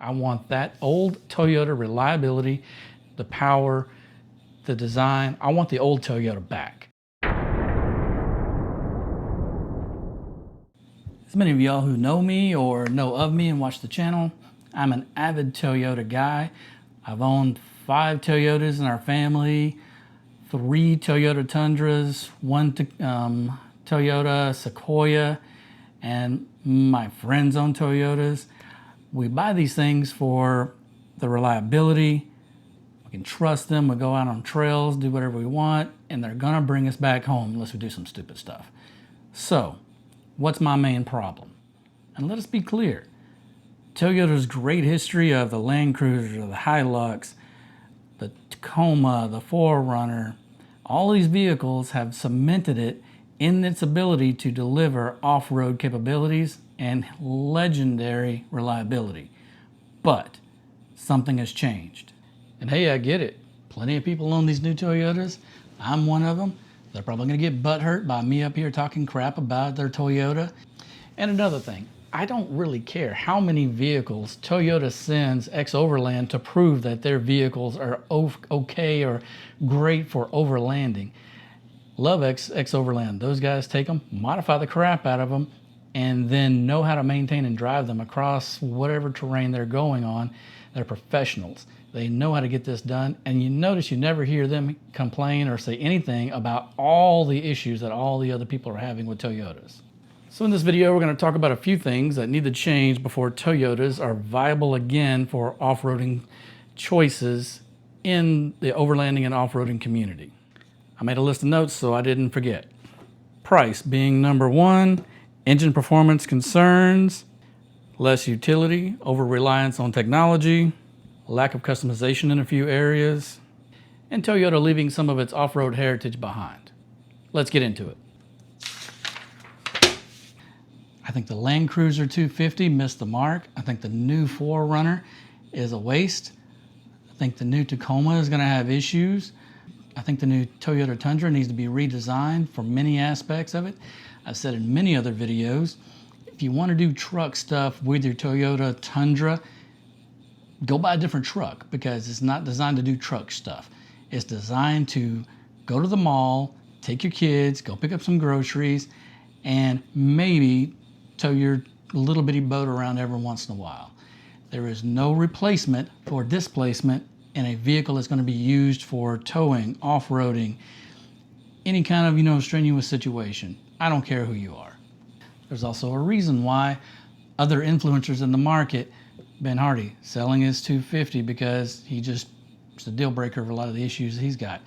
I want that old Toyota reliability, the power, the design. I want the old Toyota back. As many of y'all who know me or know of me and watch the channel, I'm an avid Toyota guy. I've owned 5 Toyotas in our family, 3 Toyota Tundras, 1 Toyota Sequoia, and my friends own Toyotas. We buy these things for the reliability. We can trust them. We go out on trails, do whatever we want, and they're gonna bring us back home unless we do some stupid stuff. So, what's my main problem? And let us be clear, Toyota's great history of the Land Cruiser, the Hilux, the Tacoma, the 4Runner, all these vehicles have cemented it in its ability to deliver off-road capabilities and legendary reliability. But something has changed. And hey, I get it. Plenty of people own these new Toyotas. I'm one of them. They're probably gonna get butthurt by me up here talking crap about their Toyota. And another thing, I don't really care how many vehicles Toyota sends ex-Overland to prove that their vehicles are okay or great for overlanding. Love ex-Overland. Those guys take them, modify the crap out of them, and then know how to maintain and drive them across whatever terrain they're going on. They're professionals. They know how to get this done, and you notice you never hear them complain or say anything about all the issues that all the other people are having with Toyotas. So in this video, we're going to talk about a few things that need to change before Toyotas are viable again for off-roading choices in the overlanding and off-roading community. I made a list of notes so I didn't forget. Price being number 1, engine performance concerns, less utility, over-reliance on technology, lack of customization in a few areas, and Toyota leaving some of its off-road heritage behind. Let's get into it. I think the Land Cruiser 250 missed the mark. I think the new 4Runner is a waste. I think the new Tacoma is gonna have issues. I think the new Toyota Tundra needs to be redesigned for many aspects of it. I've said in many other videos, if you want to do truck stuff with your Toyota Tundra, go buy a different truck because it's not designed to do truck stuff. It's designed to go to the mall, take your kids, go pick up some groceries, and maybe tow your little bitty boat around every once in a while. There is no replacement for displacement in a vehicle that's going to be used for towing, off-roading, any kind of, strenuous situation. I don't care who you are. There's also a reason why other influencers in the market, Ben Hardy, selling his 250 because it's a deal breaker for a lot of the issues he's got.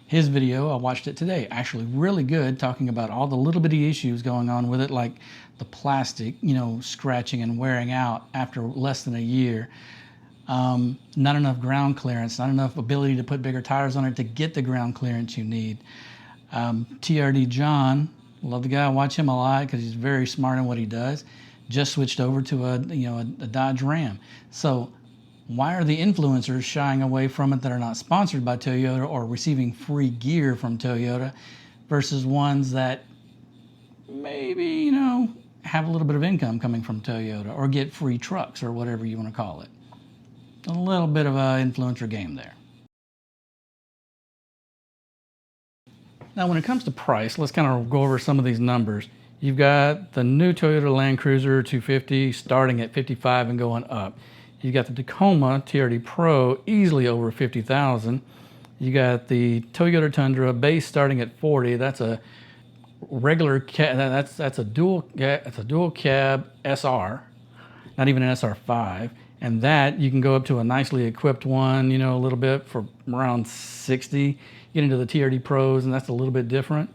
His video, I watched it today, actually really good, talking about all the little bitty issues going on with it, like the plastic, scratching and wearing out after less than a year. Not enough ground clearance, not enough ability to put bigger tires on it to get the ground clearance you need. TRD John, love the guy, watch him a lot because he's very smart in what he does. Just switched over to a Dodge Ram. So why are the influencers shying away from it that are not sponsored by Toyota or receiving free gear from Toyota versus ones that maybe, have a little bit of income coming from Toyota or get free trucks or whatever you want to call it? A little bit of an influencer game there. Now, when it comes to price, let's kind of go over some of these numbers. You've got the new Toyota Land Cruiser 250 starting at $55 and going up. You got the Tacoma TRD Pro easily over $50,000. You got the Toyota Tundra base starting at $40. That's a regular cab. That's a dual cab SR, not even an SR5. And that you can go up to a nicely equipped one, a little bit for around $60. Get into the TRD Pros, and that's a little bit different.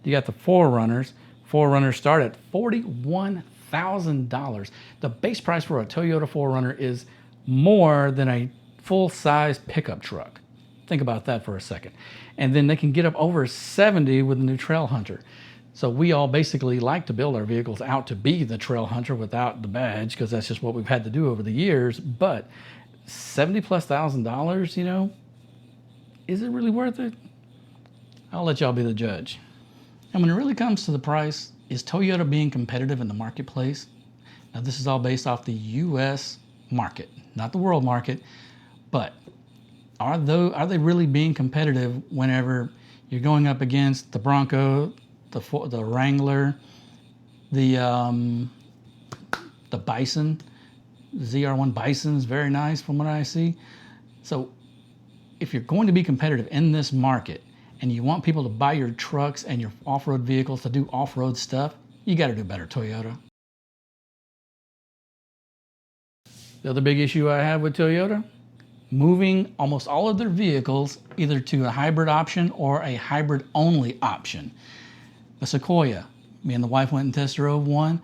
You got the 4Runners. 4Runners start at $41,000. The base price for a Toyota 4Runner is more than a full-size pickup truck. Think about that for a second. And then they can get up over $70 with the new Trail Hunter. So we all basically like to build our vehicles out to be the Trail Hunter without the badge because that's just what we've had to do over the years. But $70,000+, is it really worth it? I'll let y'all be the judge. And when it really comes to the price, is Toyota being competitive in the marketplace? Now, this is all based off the U.S. market, not the world market, but are they really being competitive whenever you're going up against the Bronco, the Wrangler, the Bison? The ZR1 Bison is very nice from what I see. So if you're going to be competitive in this market and you want people to buy your trucks and your off-road vehicles to do off-road stuff, you got to do better, Toyota. The other big issue I have with Toyota, moving almost all of their vehicles either to a hybrid option or a hybrid only option. The Sequoia, me and the wife went and test drove one.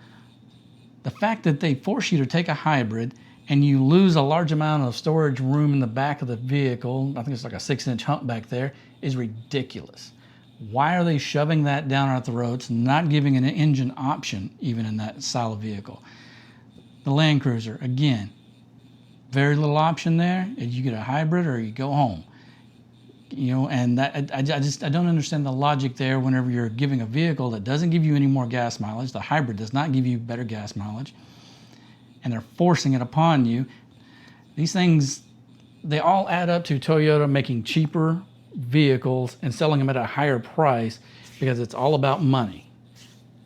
The fact that they force you to take a hybrid and you lose a large amount of storage room in the back of the vehicle, I think it's like a 6-inch hump back there, is ridiculous. Why are they shoving that down our throats, not giving an engine option even in that style of vehicle? The Land Cruiser, again, very little option there. You get a hybrid or you go home. You know, and that I don't understand the logic there whenever you're giving a vehicle that doesn't give you any more gas mileage. The hybrid does not give you better gas mileage, and they're forcing it upon you. These things, they all add up to Toyota making cheaper vehicles and selling them at a higher price because it's all about money.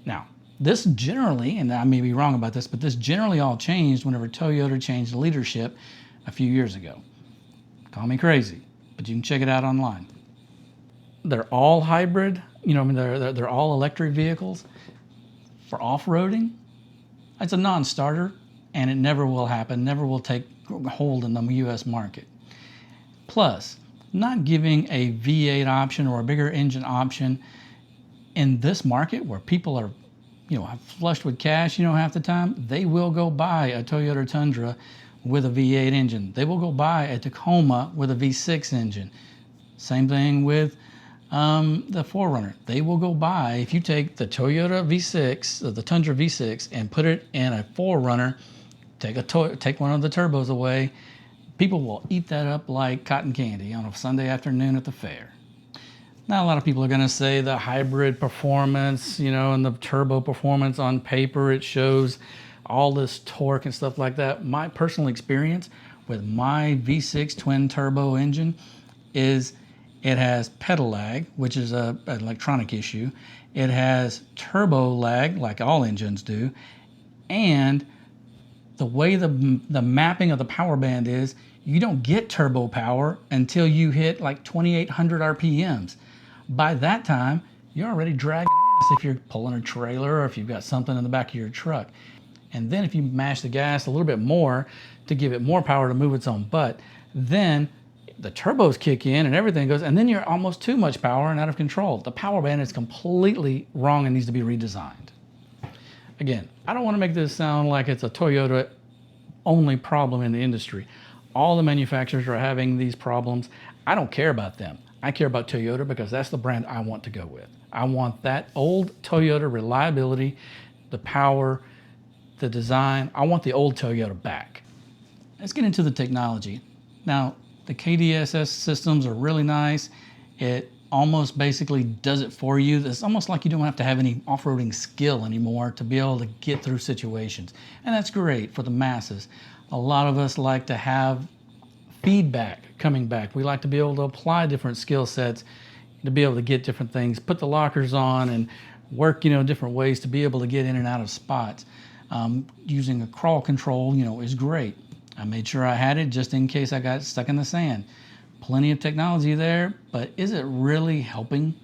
Now, this generally, and I may be wrong about this, but this generally all changed whenever Toyota changed leadership a few years ago. Call me crazy, but you can check it out online. They're all hybrid, you know, I mean, they're all electric vehicles. For off-roading, it's a non-starter, and it never will happen, never will take hold in the US market. Plus, not giving a V8 option or a bigger engine option in this market where people are, you know, flushed with cash, you know, half the time, they will go buy a Toyota Tundra with a V8 engine. They will go buy a Tacoma with a V6 engine. Same thing with the 4Runner. They will go buy, if you take the Toyota V6, the Tundra V6, and put it in a 4Runner, take one of the turbos away, people will eat that up like cotton candy on a Sunday afternoon at the fair. Now, a lot of people are going to say the hybrid performance, you know, and the turbo performance on paper, it shows all this torque and stuff like that. My personal experience with my V6 twin turbo engine is it has pedal lag, which is an electronic issue. It has turbo lag, like all engines do. And the way the mapping of the power band is, you don't get turbo power until you hit like 2,800 RPMs. By that time, you're already dragging ass if you're pulling a trailer or if you've got something in the back of your truck. And then if you mash the gas a little bit more to give it more power to move its own butt, then the turbos kick in and everything goes, and then you're almost too much power and out of control. The power band is completely wrong and needs to be redesigned. Again, I don't want to make this sound like it's a Toyota only problem in the industry. All the manufacturers are having these problems. I don't care about them. I care about Toyota because that's the brand I want to go with. I want that old Toyota reliability, the power, the design. I want the old Toyota back. Let's get into the technology. Now, the KDSS systems are really nice. It almost basically does it for you. It's almost like you don't have to have any off-roading skill anymore to be able to get through situations. And that's great for the masses. A lot of us like to have feedback coming back. We like to be able to apply different skill sets to be able to get different things, put the lockers on and work, you know, different ways to be able to get in and out of spots. Using a crawl control, you know, is great. I made sure I had it just in case I got stuck in the sand. Plenty of technology there, but is it really helping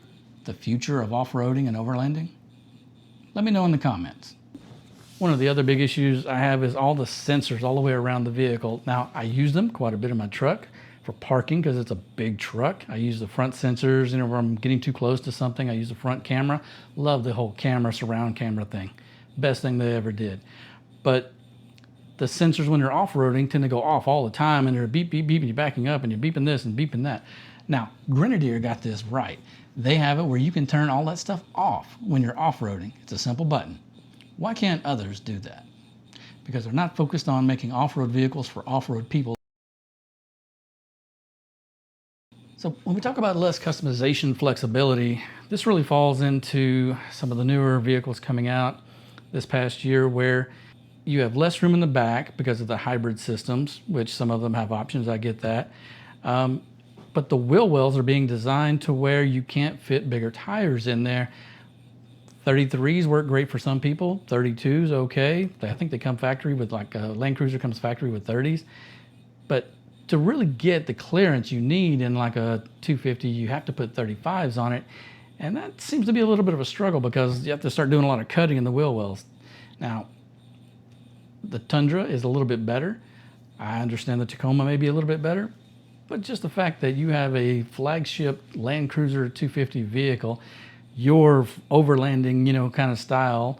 the future of off-roading and overlanding? Let me know in the comments. One of the other big issues I have is all the sensors all the way around the vehicle. Now, I use them quite a bit in my truck for parking because it's a big truck. I use the front sensors, you know, where I'm getting too close to something, I use the front camera. Love the whole camera, surround camera thing. Best thing they ever did. But the sensors when you're off-roading tend to go off all the time and they're beep, beep, beep, and you're backing up and you're beeping this and beeping that. Now, Grenadier got this right. They have it where you can turn all that stuff off when you're off-roading. It's a simple button. Why can't others do that? Because they're not focused on making off-road vehicles for off-road people. So when we talk about less customization flexibility, this really falls into some of the newer vehicles coming out this past year where you have less room in the back because of the hybrid systems, which some of them have options, I get that. But the wheel wells are being designed to where you can't fit bigger tires in there. 33s work great for some people, 32s okay. I think they come factory with, like, Land Cruiser comes factory with 30s. But to really get the clearance you need in like a 250, you have to put 35s on it. And that seems to be a little bit of a struggle because you have to start doing a lot of cutting in the wheel wells. Now, the Tundra is a little bit better. I understand the Tacoma may be a little bit better, but just the fact that you have a flagship Land Cruiser 250 vehicle, your overlanding, kind of style,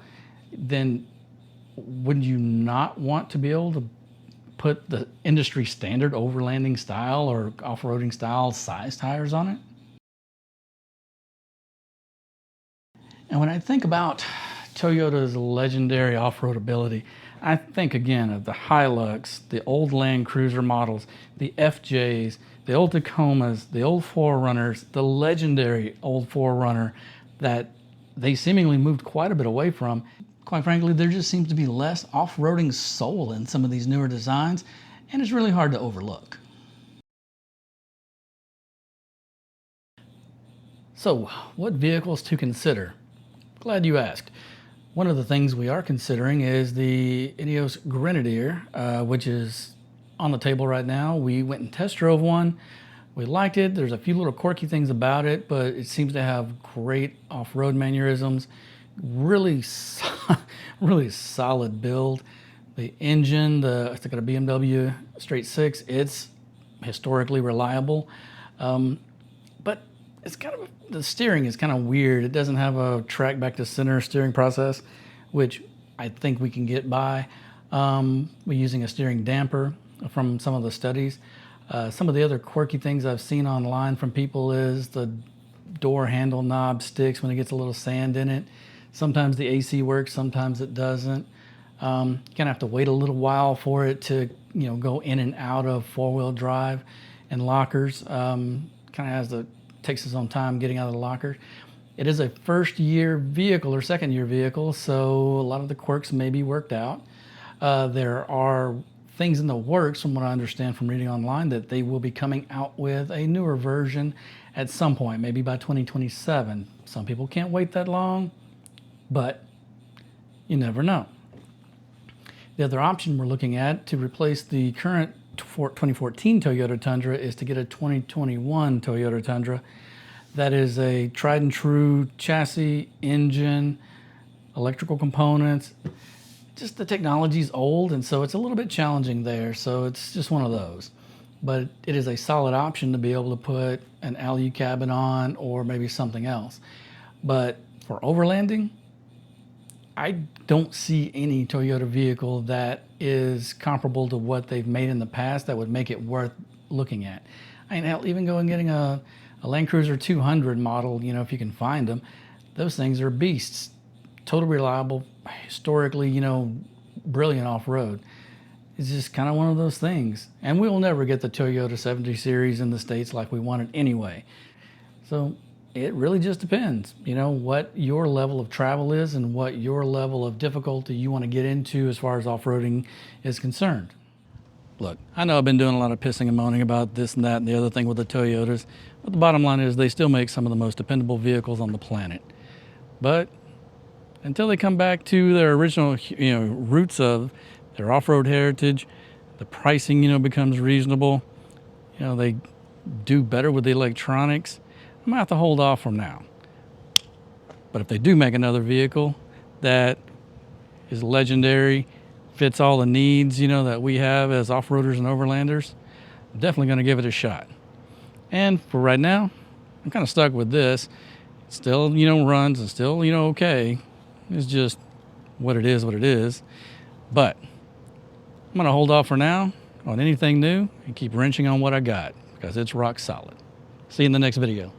then wouldn't you not want to be able to put the industry standard overlanding style or off-roading style size tires on it? And when I think about Toyota's legendary off-road ability, I think again of the Hilux, the old Land Cruiser models, the FJs, the old Tacomas, the old 4Runners, the legendary old 4Runner that they seemingly moved quite a bit away from. Quite frankly, there just seems to be less off-roading soul in some of these newer designs, and it's really hard to overlook. So, what vehicles to consider? Glad you asked. One of the things we are considering is the Ineos Grenadier, which is on the table right now. We went and test drove one. We liked it. There's a few little quirky things about it, but it seems to have great off-road mannerisms. Really solid build. The engine, it's got a BMW straight six. It's historically reliable, but it's kind of, the steering is kind of weird. It doesn't have a track back to center steering process, which I think we can get by. We're using a steering damper from some of the studies. Some of the other quirky things I've seen online from people is the door handle knob sticks when it gets a little sand in it. Sometimes the AC works, sometimes it doesn't. You're gonna have to wait a little while for it to, go in and out of four-wheel drive and lockers. Takes its own time getting out of the locker. It is a first-year vehicle or second-year vehicle, so a lot of the quirks may be worked out. There are things in the works, from what I understand from reading online, that they will be coming out with a newer version at some point, maybe by 2027. Some people can't wait that long, but you never know. The other option we're looking at to replace the current 2014 Toyota Tundra is to get a 2021 Toyota Tundra. That is a tried and true chassis, engine, electrical components. Just the technology's old, and so it's a little bit challenging there. So it's just one of those. But it is a solid option to be able to put an alu cabin on or maybe something else. But for overlanding, I don't see any Toyota vehicle that is comparable to what they've made in the past that would make it worth looking at. I mean, hell, even go and getting a Land Cruiser 200 model, if you can find them, those things are beasts. Totally reliable, historically, brilliant off-road. It's just kind of one of those things. And we will never get the Toyota 70 series in the States like we want it anyway. So it really just depends, what your level of travel is and what your level of difficulty you want to get into as far as off-roading is concerned. Look, I know I've been doing a lot of pissing and moaning about this and that and the other thing with the Toyotas, but the bottom line is they still make some of the most dependable vehicles on the planet. But until they come back to their original, roots of their off-road heritage, the pricing, becomes reasonable, they do better with the electronics, I might have to hold off from now. But if they do make another vehicle that is legendary, fits all the needs, that we have as off-roaders and overlanders, I'm definitely going to give it a shot. And for right now, I'm kind of stuck with this. It still, runs and still, okay. It's just what it is. But I'm going to hold off for now on anything new and keep wrenching on what I got because it's rock solid. See you in the next video.